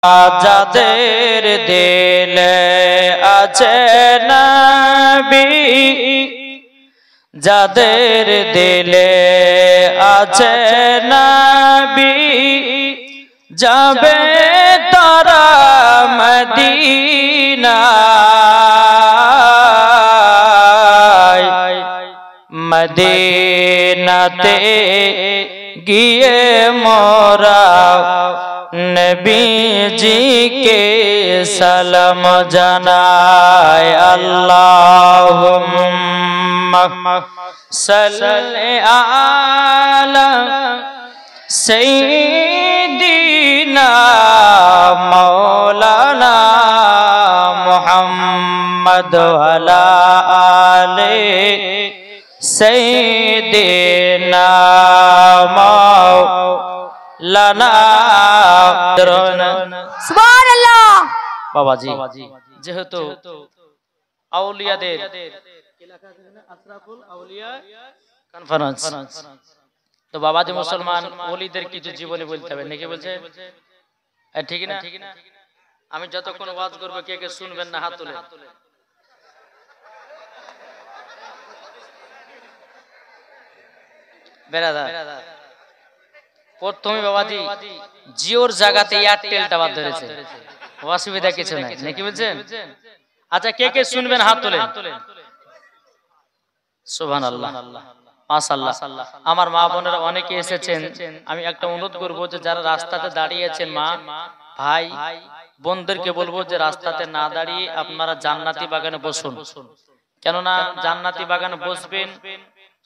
যাদের দিলে আছে নবী, যাদের দিলে আছে নবী, যাবে তারা মদিনায়। মদিনাতে গিয়ে মোরা নবীজিকে সালাম জানাই। আল্লাহুম্মা সাল্লি আলা সাইয়্যিদিনা মাওলানা মুহাম্মদ ওয়া আলা আলি সাইয়্যিদিনা লানা। সুবহানাল্লাহ। বাবাজি যেহেতু আউলিয়াদের কনফারেন্স, তো বাবাজি মুসলমান ওলিদের কিছু জীবনী বলতে হবে নাকি বলছে? ঠিক না? আমি যতক্ষণ ওয়াজ করবো কে কে শুনবেন না হাত তুলে। বেরাদা প্রথমে বাবাজি জিওর জায়গাতে এয়ারটেল টাওয়ার ধরেছে, অসুবিধা কিছু নাই নাকি বলছেন? আচ্ছা কে কে শুনবেন হাত তোলেন। সুবহানাল্লাহ, মাশাআল্লাহ। আমার মা বোনেরা অনেকে এসেছেন, আমি একটা অনুরোধ করব যে যারা রাস্তাতে দাঁড়িয়ে আছেন মা ভাই বোনদেরকে বলবো যে রাস্তাতে না দাঁড়িয়ে আপনারা জান্নাতি বাগানে বসুন। কেননা জান্নাতি বাগানে বসবেন,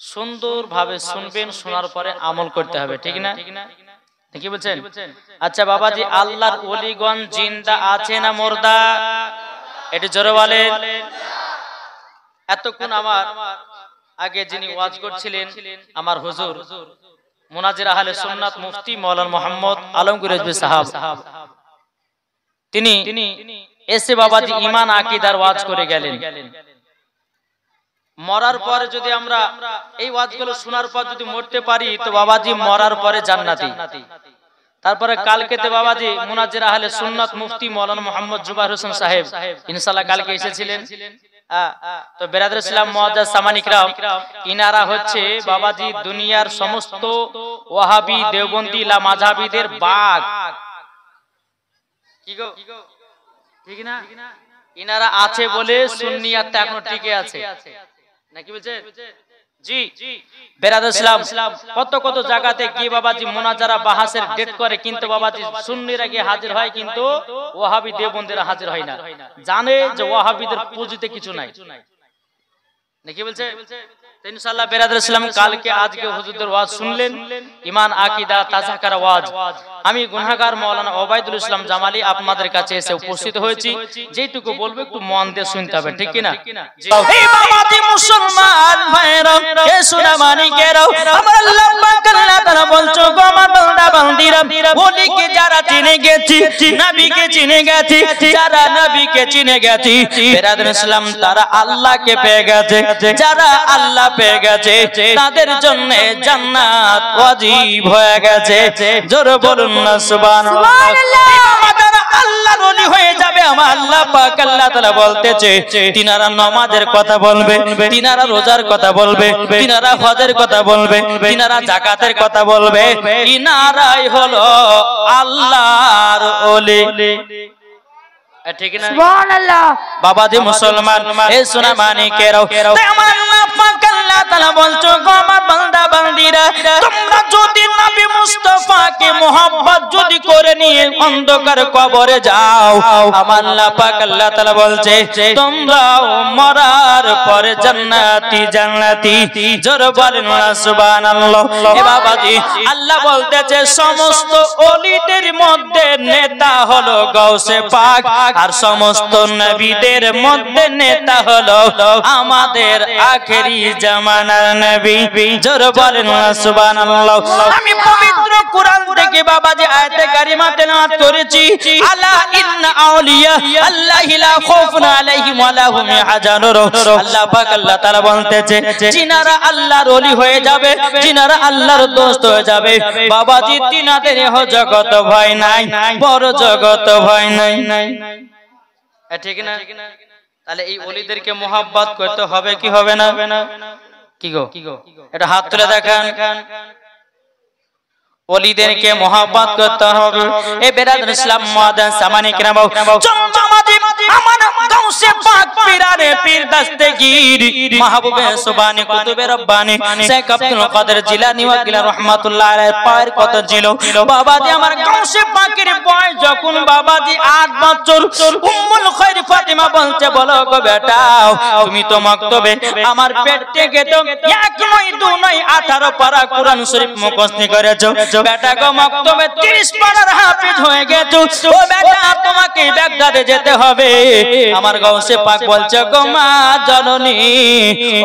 সুন্দর ভাবে শুনবেন, শোনার পরে আমল করতে হবে, ঠিক না? কি বলছেন? আচ্ছা বাবাজি আল্লাহর ওলিগণ জিন্দা আছে না মুর্দা? এটি জোরে বলেন। এতক্ষণ আমার আগে যিনি ওয়াজ করছিলেন আমার হুজুর মুনাজির আহলে সুন্নাত মুফতি মাওলানা মুহাম্মদ আলমগীর রিজভী সাহেব, তিনি এসে বাবাজি ঈমান আকীদার ওয়াজ করে গেলেন। মরার পরে যদি আমরা এই ওয়াজগুলো শোনার পর যদি মরতে পারি তো বাবাজি মরার পরে জান্নাতি। তারপরে কালকেতে বাবাজি মুনাজির আহলে সুন্নাত মুফতি মাওলানা মুহাম্মদ জুবাইর হোসেন সাহেব ইনশাআল্লাহ কালকে এসেছিলেন। তো বেরাদর ইসলাম মুআজ্জাজ সামানি কিরাম, ইনারা হচ্ছে বাবাজি দুনিয়ার সমস্ত ওয়াহাবি দেওবন্দি লা মাযহাবিদের বাগ। কি গো ঠিক না? ইনারা আছে বলে সুন্নিয়াত এখনো টিকে আছে নাকি বলছেন? জি বেরাদর ইসলাম কত কত জায়গাতে গিয়ে বাবাজি মুনাজারা বাহাসের ডেট করে, কিন্তু বাবাজি সুন্নিরা গিয়ে হাজির হয়, কিন্তু ওয়াহাবি দেওবন্দিরা হাজির হয় না। জানে যে ওয়াহাবিদের পুঁজিতে কিছু নাই নাকি বলছে? ইনশাআল্লাহ বেরাদর ইসলাম কালকে আজকে হুজুরদের ওয়াজ শুনলেন, ঈমান আকীদা তাযাক্কারা ওয়াজ। আমি গুনাহগার মাওলানা ওবাইদুল ইসলাম জামালি আপনাদের কাছে এসে উপস্থিত হয়েছি, যেটুকু বলবো একটু মন দিয়ে শুনতে হবে, ঠিক কি না? এই বাবাজি মুসলমান ভাইরা, এ সোনা মানিকেরা, আমার আল্লাহ পাক আল্লাহ তাআলা বলছো গো আমার বান্দা বান্দিরা, ওলিকে যারা চিনে গেছি, নবীকে চিনে গেছি, যারা নবীকে চিনে গেছি বেরাদর ইসলাম তারা আল্লাহকে পেয়ে গেছে। যারা আল্লাহ পেয়ে গেছে তাদের জন্য জান্নাত ওয়াজিব হয়ে গেছে। জোরে বলুন না সুবহানাল্লাহ। আল্লাহর ওলি হয়ে যাবে আমার আল্লাহ পাক আল্লাহ তাআলা বলতেছে, তিনারা নামাজের কথা বলবে, তিনারা রোজার কথা বলবে, তিনারা হজের কথা বলবে, তিনারা যাকাতের কথা বলবে, ইনারাই হলো আল্লাহর ওলি, ঠিক না? সুবহানাল্লাহ। বাবাজি মুসলমান এ সোনা মানিকেরাও, আমার আল্লাহ পাক আল্লাহ তাআলা বলছো গো আমার বান্দা বান্দিরা, তোমরা যদি নবী মুস্তাফাকে মুহাব্বত যদি করে নিয়ে অন্ধকার কবরে যাও, আমার আল্লাহ পাক আল্লাহ তাআলা বলছে তোমরাও মরার পরে জান্নাতি জান্নাতি। জোরে বলেন না সুবহানাল্লাহ। এ বাবাজি আল্লাহ বলতেছে সমস্ত ওলিদের মধ্যে নেতা হলো গাউসে পাক, আর সমস্ত নবীদের মধ্যে নেতা হলো আমাদের আখেরি জামান জামানার নবী জোর বলেন সুবহানাল্লাহ আমি পবিত্র কোরআন থেকে বাবাজি আয়াতে কারিমা তেলাওয়াত করেছি আলা ইন্না আউলিয়া আল্লাহি লা খাউফুন আলাইহিম ওয়া লা হুম ইয়াহজানুন আল্লাহ পাক আল্লাহ তাআলা বলতেছে যিনারা আল্লাহর ওলি হয়ে যাবে যিনারা আল্লাহর দোস্ত হয়ে যাবে বাবাজি তিনাদের জগত ভয় নাই বড় জগত ভয় নাই ঠিক না তাহলে এই ওলিদেরকে মোহাব্বত করতে হবে কি হবে না কি গো এটা হাত তুলে দেখান ওলিদেরকে মোহাব্বত করতে হবে এ বেরাদর ইসলাম মুআদ্দিন সামানি কিরাম চমচমাজি আমার গাউসে পাক পীরানে পীর দস্তগীর মাহবুবে সুবহানি কুতুবে রব্বানি শেখ আব্দুল কাদের জিলানী ওয়া গিলা রাহমাতুল্লাহ আলাইহি পায়ের কত ছিল বাবাজি আমার গাউসে পাকের বয়স যখন বাবাজি 8 বছর উম্মুল খায়র ফাতিমা বলতে বলো গো বেটা তুমি তো মক্তবে আমার পেট থেকে তো এক নয় দুই নয় 18 পারা কোরআন শরীফ মুখস্থ করেছো বেটা গো মক্তবে 30 পারার হাফেজ হয়ে গেছো ও বেটা তোমাকে বাগদাদে যেতে হবে আমার গাউসে পাক বলছে গো মা জননী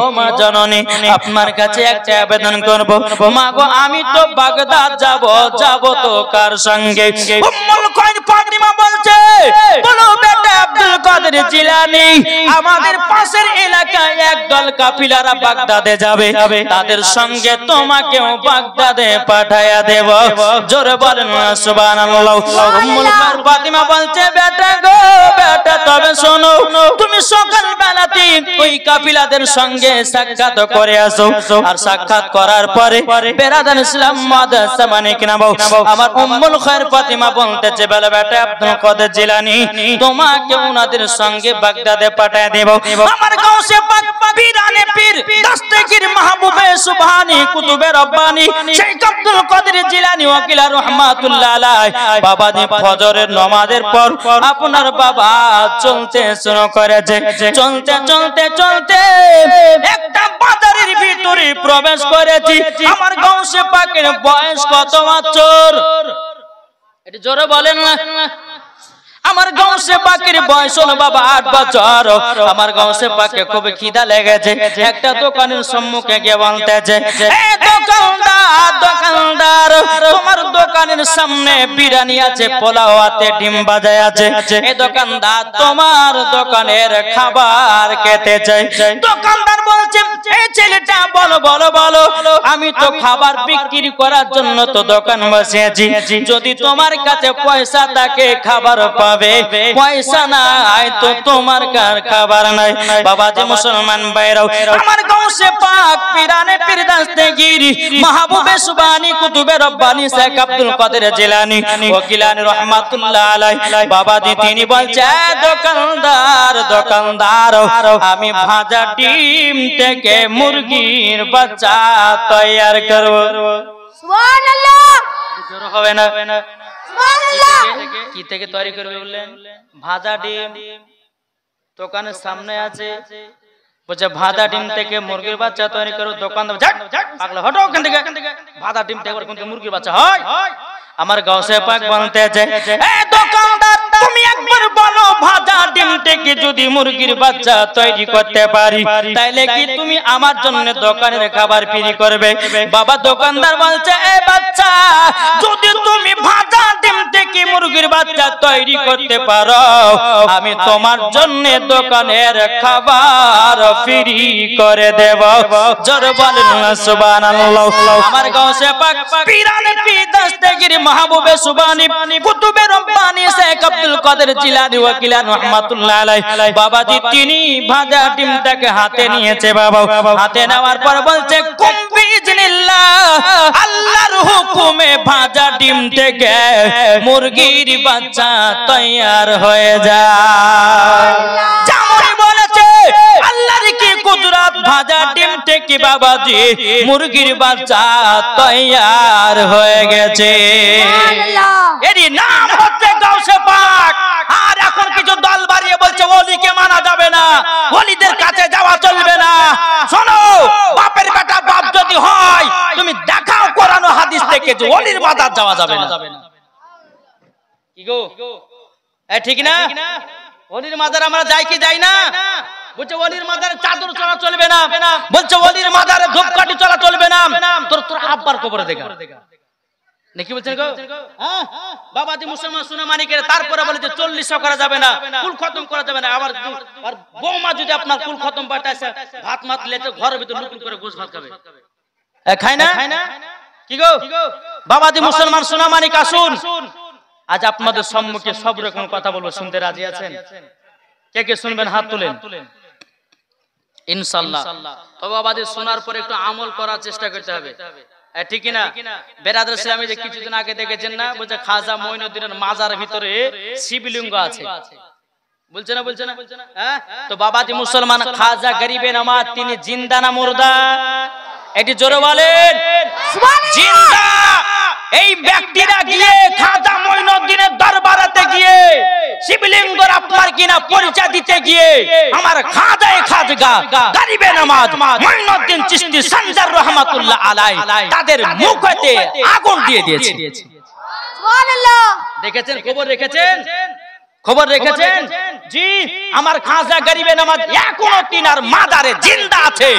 ও মা জননী আপনার কাছে একটা আবেদন করব মা গো আমি তো বাগদাদ যাব তো কার সঙ্গে উম্মুল খায়র ফাতিমা বলছে বলো বেটা আব্দুল কাদের জিলানী আমাদের পাশের এলাকায় একদল কাফিলারা বাগদাদে যাবে তাদের সঙ্গে তোমাকেও বাগদাদে পাঠায়া দেব জোরে বলেন সুবহানাল্লাহ উম্মুল খায়র ফাতিমা বলছে বেটা গো বেটা তবে শোনো তুমি সকাল বেলাতে ওই কাফিলাদের সঙ্গে সাক্ষাৎ করে আসো আর সাক্ষাৎ করার পরে বেরাদান ইসলাম মুআদ্দিন সামানি কিরাম আমার উম্মুল খায়র ফাতিমা বলতেছে বলে বেটা আব্দুল কাদের জিলানী তোমাকে ওনাদের সঙ্গে বাগদাদে পাঠিয়ে দেব আমার গাউসে পাক পীরানে পীর দস্তগীর মাহবুবে সুবহানি কুতুবে রব্বানি শেখ আব্দুল কাদের জিলানী ওয়া কিলা রাহমাতুল্লাহ আলাইহি বাবাজি ফজরের নামাজের পর আপনার বাবা চলতে শুরু করেছে চলতে চলতে চলতে একটা বাজারের ভিতরে প্রবেশ করেছি আমার গাউসে পাকের বয়স কত বছর এটা জোরে বলেন না আমার গাউসে পাকের বয়স হলো বাবা 8 বছর আমার গাউসে পাকে খুব খিদা লেগেছে একটা দোকানের সম্মুখে গিয়ে বলতেছে এ দোকানদার তোমার দোকানের সামনে বিরিয়ানি আছে পোলাও আছে ডিম ভাজা আছে এ দোকানদার তোমার দোকানের খাবার খেতে চাই দোকানদার বলছে এই ছেলেটা বলো বলো বলো আমি তো খাবার বিক্রি করার জন্য তো দোকান বসিয়েছি যদি তোমার কাছে পয়সা থাকে খাবার পাবে পয়সা নাই তো তোমার কার খাবার নাই বাবাজি মুসলমান ভাইরাও আমার গাউসে পাক পীরানে পীর দস্তগীর মাহবুবে সুবহানি কুতুবে রব্বানি শেখ আব্দুল কাদের জিলানী ওয়া গিলানী রাহমাতুল্লাহ আলাইহি বাবাজি তিনি বলছে দোকানদার দোকানদার আমি ভাজা ডিম থেকে মুরগির বাচ্চা তৈয়ার করব সুবহানাল্লাহ জোর হবে না কি থেকে তৈরি করবে বললেন ভাজা ডিম দোকানের সামনে আছে বলছে ভাজা ডিম থেকে মুরগির বাচ্চা তৈরি করো দোকানদার পাগলা হটো ওখান থেকে ভাজা ডিম থেকে কোন মুরগির বাচ্চা হয় আমার গাউসে পাক বলতেছে এ দোকানদার তুমি একবার বলো ভাজা ডিম থেকে যদি মুরগির বাচ্চা তৈরি করতে পারি তাইলে কি তুমি আমার জন্য দোকানের খাবার ফ্রি করবে বাবা দোকানদার বলছে এ বাচ্চা যদি তুমি ভাজা ডিম থেকে মুরগির বাচ্চা তৈরি করতে পারো আমি তোমার জন্য দোকানের খাবার ফ্রি করে দেব জোরে বলেন সুবহানাল্লাহ আমার গাউসে পাক পীরানে পীর দস্তগীর মাহবুবে সুবহানি কুতুবে রব্বানি শেখ আব্দুল কাদের জিলানী ওয়া কিলা রাহমাতুল্লাহ আলাইহি বাবাজি তিনি ভাজা ডিমটাকে হাতে নিয়েছে বাবা হাতে নেওয়ার পর বলছে কুম বিইজনিল্লাহ আল্লাহর হুকুমে ভাজা ডিম থেকে মুরগির বাচ্চা তৈয়ার হয়ে যায় যেমন বলেছে আল্লাহর কি কুদরত ভাজা ডিম থেকে বাবাজি মুরগির বাচ্চা তৈয়ার হয়ে গেছে সুবহানাল্লাহ এরই নাম হচ্ছে গাউসে পাক আর এখন কিছু দল বাড়িয়ে বলছে ওলিকে মানা যাবে না ওলিদের কাছে যাওয়া চলবে না শোনো বাপের বেটা বাপ যদি হয় তুমি দেখাও কোরআন ও হাদিস থেকে যে ওলির বাজার যাওয়া যাবে না কি গো এ ঠিক না ওলির মাজার আমরা যাই কি যাই না বলছে ওলির মাজারে চাদর চলা চলবে না, বলছে ওলির মাজারে ধূপকাঠি চলা চলবে না, তোর আব্বার কবরে দেখা নাকি বলছেন গো? হ্যাঁ, বাবাজি মুসলমান সোনা মানিকের তারপরে বলে যে 40 করা যাবে না, কুল খতম করা যাবে না। আবার আর বৌমা যদি আপনার কুল খতম পাঠাইছে ভাত মাত লেতে ঘরের ভিতর লুকুল করে গোশ ভাত খাবে, খায় না? কি গো বাবাজি মুসলমান সোনা মানিক আসুন, আজ আপনাদের সম্মুখে সব রকম কথা বলবো, শুনতে রাজি আছেন? কে কে শুনবেন হাত তুলেন ইনশাআল্লাহ। তবে বাবাজি শোনার পরে একটু আমল করার চেষ্টা করতে হবে, ঠিক না? বেরাদার ইসলামে যে কিছুদিন আগে দেখেছেন না, বলছে খাজা মঈনুদ্দিনের মাজার ভিতরে শিবলিঙ্গ আছে, বলছে না? বলছে না? হ্যাঁ, তো বাবাজি মুসলমান খাজা গরিবে নামাজ তিনি জিন্দা না মুর্দা? এটি জোরে বলেন। জিন্দা। এই ব্যক্তিরা গিয়ে খাজা মঈনুদ্দিনের দরবারেতে গিয়ে শিবলিঙ্গর আপনার কিনা পরিচয় দিতে গিয়ে আমার খাজায়ে খাজগা গরিবে নামাজ মঈনুদ্দিন চিশতি সঞ্জার রহমাতুল্লাহ আলাইহি তাদের মুখেতে আগুন দিয়ে দিয়েছে। সুবহানাল্লাহ। দেখেছেন, খবর রেখেছেন? খবর রেখেছেন? জি, আমার খাজা গরিবে নামাজ এখনো তিনার মাজারে জিন্দা আছে।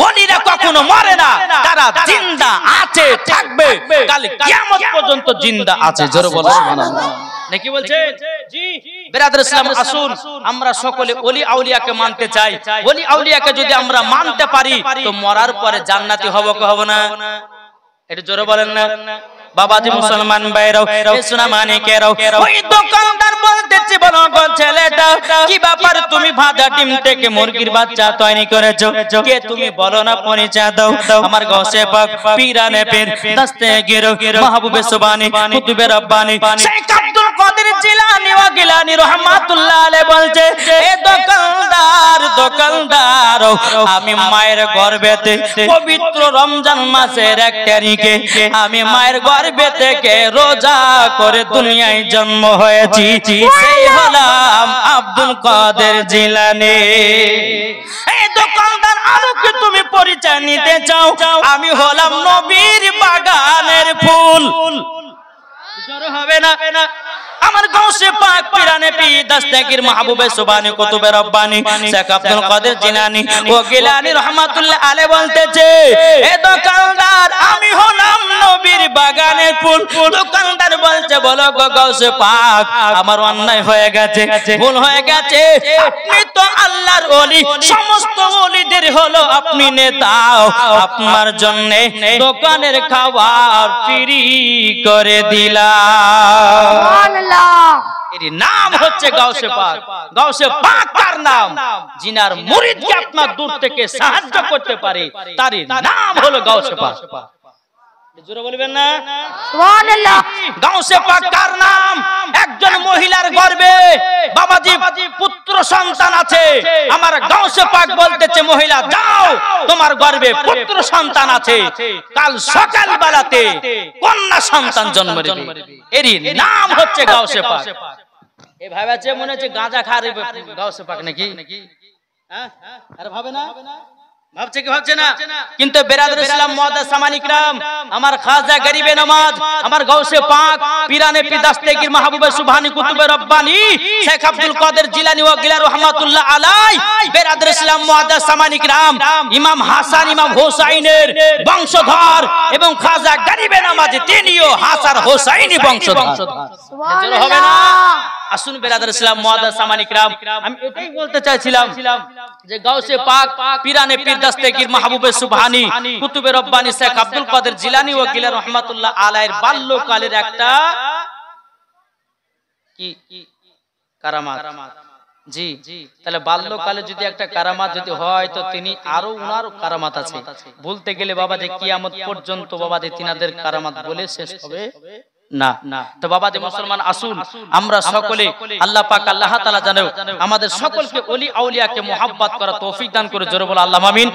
ওলিরা কখনো মরে না, তারা জিন্দা আছে, থাকবে, কাল কিয়ামত পর্যন্ত জিন্দা আছে। জোরে বলো সুবহানাল্লাহ। নাকি বলছেন? জি, বেরাদার ইসলাম আসুন, আমরা সকলে ওলি আউলিয়াকে মানতে চাই। ওলি আউলিয়াকে যদি আমরা মানতে পারি তো মরার পরে জান্নাতি হব কি হব না? এটা জোরে বলেন না। বাবাজি মুসলমান ভাইরাও, সোনা মানিকেরাও, ওই দোকানদার বলতেছে, বলো গো ছেলেটা কি ব্যাপার, তুমি ভাজা ডিম থেকে মুরগির বাচ্চা তৈরি করেছো, কে তুমি বলো না, পরিচয় দাও। আমার গৌসে পাক পীরানে পীর দস্তগীর মাহবুবে সুবহানী কুতুবে রব্বানী শেখ আব্দুল কাদের জিলানী ওয়া গিলানী রাহমাতুল্লাহ আলাইহি বলছে, এ দোকানদার আমি মায়ের গর্ভেতে পবিত্র রমজান মাসের 1 তারিখে আমি মায়ের গর্ভে থেকে রোজা করে দুনিয়ায় জন্ম হয়েছি, সেই হলাম আব্দুল কাদের জিলানী। এই দোকানদার আলোকে তুমি পরিচয় নিতে চাও, আমি হলাম নবীর বাগানের ফুল। জোরে হবে না? আমার গৌসে পাক পীরানে পীর দস্তগীর মাহবুবে সুবহানী কুতুবে রব্বানী শেখ আব্দুল কাদের জিলানী ও গিলানী রাহমাতুল্লাহ আলাইহি বলতেছে, এ দোকানদার আমি হলাম নবীর বাগানের ফুল। দোকানদার বলছে, বলো গো গৌসে পাক আমার অন্যায় হয়ে গেছে, ভুল হয়ে গেছে, আপনি তো আল্লাহর ওলি, সমস্ত ওলিদের হলো আপনি নেতা, আপনার জন্য দোকানের খাবার ফ্রি করে দিলাম। সুবহানাল্লাহ। এর নাম হচ্ছে গাউসে পাক। গাউসে পাক কার নাম? জিনার মুরিদকে আপনার দূর থেকে সাহায্য করতে পারে, তার নাম হলো গাউসে পাক। জোরে বলবেন না? সুবহানাল্লাহ। গাউসে পাক কার নাম? একজন মহিলার গর্ভে বাবাজি পুত্র সন্তান আছে, আমার গাউসে পাক বলতেছে, মহিলা যাও, তোমার গর্ভে পুত্র সন্তান আছে, কাল সকাল বেলাতে কন্যা সন্তান জন্ম দেবে। এর নাম হচ্ছে গাউসে পাক। এই ভাবাছে মনে হচ্ছে গাঁজা খারে গাউসে পাক নাকি? হ্যাঁ, আরে ভাবে না? ভাবছে কি ভাবছে না? কিন্তু বেরাদার ইসলাম মুআদ্দাস সামানি کرام, আমার খাজা গরিবে নামাজ, আমার গাউসে পাক পীরানে পীর দস্তগীর মাহবুবে সুবহানী কুতুবে রব্বানী শেখ আব্দুল কাদের জিলানী ওয়া গিলানী রাহমাতুল্লাহ আলাইহি, বেরাদার ইসলাম মুআদ্দাস সামানি کرام, ইমাম হাসান ইমাম হোসাইনের বংশধর এবং খাজা গরিবে নামাজ তিনিও হাসান হোসাইনি বংশধর। সুবহানাল্লাহ। হবে না? আসুন বেরাদার ইসলাম মুআদ্দাস সামানি کرام, আমি এটাই বলতে চাইছিলাম যে গাউসে পাক পীরানে পীর দস্তগীর মাহবুবে সুবহানী কুতুবে রব্বানী শেখ আব্দুল কাদের জিলানী ওয়া গিলানী রাহমাতুল্লাহ আলাইহির বাল্যকালের একটা কি কারামাত। জি, তাহলে বাল্যকালে যদি একটা কারামাত যদি হয় তো তিনি আরো উনারও কারামাত আছে। বলতে গেলে বাবা যে কিয়ামত পর্যন্ত বাবা যে তিনাদের কারামাত বলে শেষ হবে না। তো বাবাজি মুসলমান আসুন, আমরা সকলে আল্লাহ পাক আল্লাহ তাআলা যেন আমাদের সকলকে ওলি আউলিয়াকে মুহাব্বত করা তৌফিক দান করে। জোরে বলো আল্লাহুম্মা আমিন।